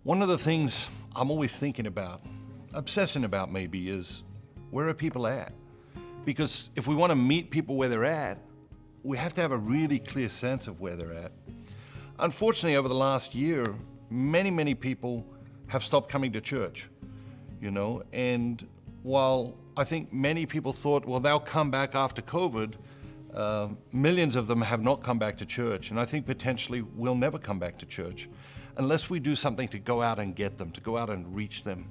One of the things I'm always thinking about, obsessing about maybe, is where are people at? Because if we want to meet people where they're at, we have to have a really clear sense of where they're at. Unfortunately, over the last year, many people have stopped coming to church, and while I think many people thought, well, they'll come back after COVID, millions of them have not come back to church, and I think potentially will never come back to church unless we do something to go out and get them, to go out and reach them.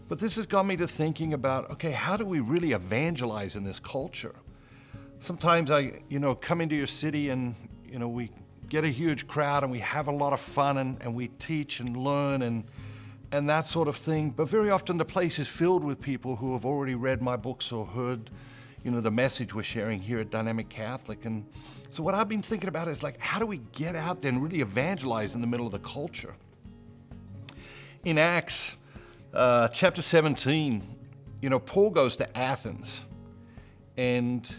But this has got me to thinking about, okay, how do we really evangelize in this culture? Sometimes I, come into your city and, we get a huge crowd and we have a lot of fun and we teach and learn and that sort of thing. But very often the place is filled with people who have already read my books or heard, the message we're sharing here at Dynamic Catholic. And so what I've been thinking about is how do we get out there and really evangelize in the middle of the culture? In Acts chapter 17, Paul goes to Athens and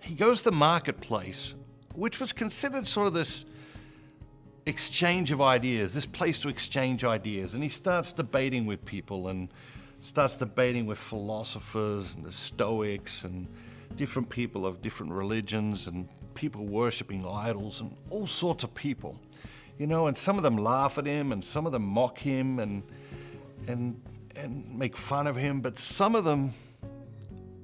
he goes to the marketplace, which was considered sort of this exchange of ideas, this place to exchange ideas. And he starts debating with people and starts debating with philosophers and the Stoics and different people of different religions and people worshiping idols and all sorts of people, and some of them laugh at him and some of them mock him and make fun of him, but some of them,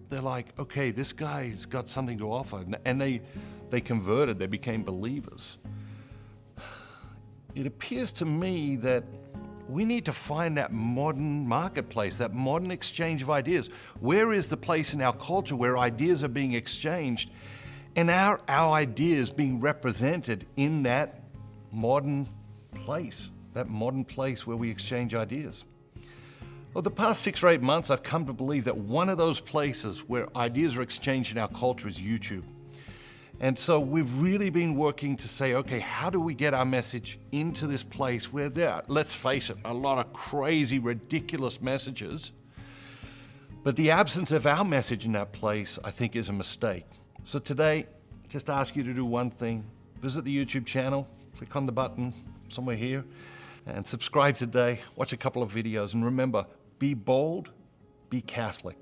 they're like, okay, this guy's got something to offer, and they converted, they became believers. It appears to me that we need to find that modern marketplace, that modern exchange of ideas. Where is the place in our culture where ideas are being exchanged and our ideas being represented in that modern place where we exchange ideas? Well, the past 6 or 8 months, I've come to believe that one of those places where ideas are exchanged in our culture is YouTube. And so we've really been working to say, okay, how do we get our message into this place where there are, let's face it, a lot of crazy, ridiculous messages, but the absence of our message in that place, I think, is a mistake. So today, just ask you to do one thing. Visit the YouTube channel, click on the button somewhere here, and subscribe today. Watch a couple of videos, and remember, be bold, be Catholic.